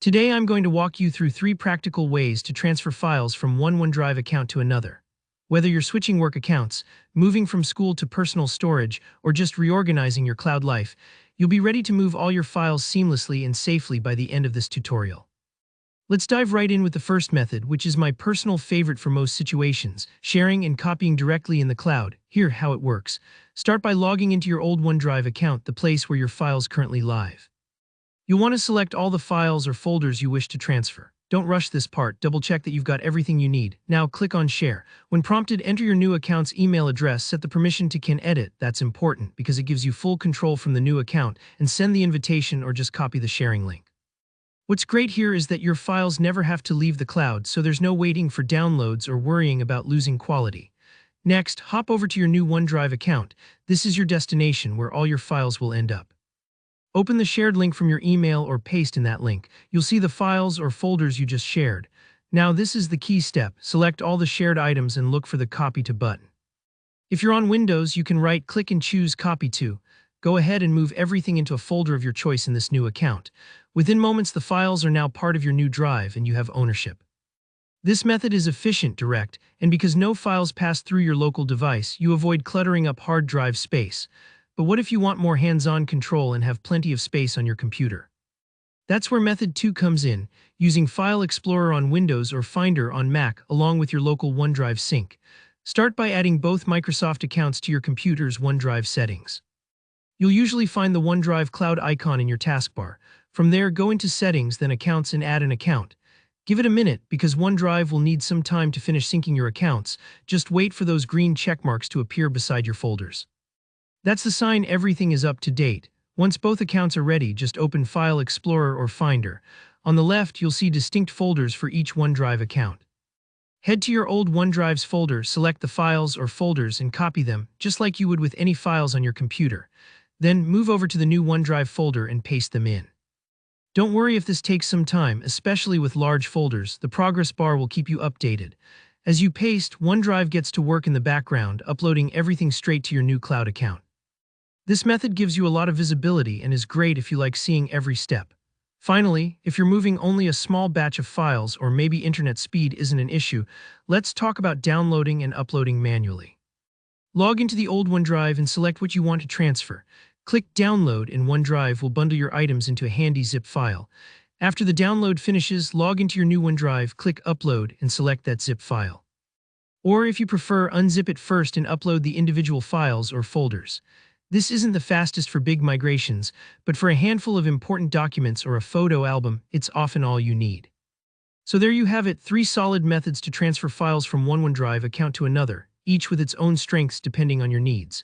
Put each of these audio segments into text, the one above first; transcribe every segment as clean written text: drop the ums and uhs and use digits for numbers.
Today I'm going to walk you through 3 practical ways to transfer files from one OneDrive account to another. Whether you're switching work accounts, moving from school to personal storage, or just reorganizing your cloud life, you'll be ready to move all your files seamlessly and safely by the end of this tutorial. Let's dive right in with the first method, which is my personal favorite for most situations, sharing and copying directly in the cloud. Here, how it works. Start by logging into your old OneDrive account, the place where your files currently live. You'll want to select all the files or folders you wish to transfer. Don't rush this part, double-check that you've got everything you need. Now click on Share. When prompted, enter your new account's email address, set the permission to Can Edit. That's important because it gives you full control from the new account, and send the invitation or just copy the sharing link. What's great here is that your files never have to leave the cloud, so there's no waiting for downloads or worrying about losing quality. Next, hop over to your new OneDrive account. This is your destination where all your files will end up. Open the shared link from your email or paste in that link. You'll see the files or folders you just shared. Now this is the key step. Select all the shared items and look for the Copy to button. If you're on Windows, you can right-click and choose Copy to. Go ahead and move everything into a folder of your choice in this new account. Within moments, the files are now part of your new drive and you have ownership. This method is efficient, direct, and because no files pass through your local device, you avoid cluttering up hard drive space. But what if you want more hands-on control and have plenty of space on your computer? That's where Method 2 comes in, using File Explorer on Windows or Finder on Mac along with your local OneDrive sync. Start by adding both Microsoft accounts to your computer's OneDrive settings. You'll usually find the OneDrive Cloud icon in your taskbar. From there, go into Settings, then Accounts, and add an account. Give it a minute because OneDrive will need some time to finish syncing your accounts. Just wait for those green checkmarks to appear beside your folders. That's the sign everything is up to date. Once both accounts are ready, just open File Explorer or Finder. On the left, you'll see distinct folders for each OneDrive account. Head to your old OneDrive's folder, select the files or folders and copy them, just like you would with any files on your computer. Then move over to the new OneDrive folder and paste them in. Don't worry if this takes some time, especially with large folders. The progress bar will keep you updated. As you paste, OneDrive gets to work in the background, uploading everything straight to your new cloud account. This method gives you a lot of visibility and is great if you like seeing every step. Finally, if you're moving only a small batch of files or maybe internet speed isn't an issue, let's talk about downloading and uploading manually. Log into the old OneDrive and select what you want to transfer. Click Download and OneDrive will bundle your items into a handy zip file. After the download finishes, log into your new OneDrive, click Upload and select that zip file. Or if you prefer, unzip it first and upload the individual files or folders. This isn't the fastest for big migrations, but for a handful of important documents or a photo album, it's often all you need. So there you have it, 3 solid methods to transfer files from one OneDrive account to another, each with its own strengths depending on your needs.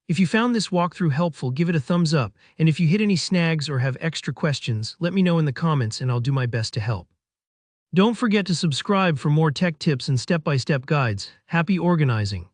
If you found this walkthrough helpful, give it a thumbs up, and if you hit any snags or have extra questions, let me know in the comments and I'll do my best to help. Don't forget to subscribe for more tech tips and step-by-step guides. Happy organizing!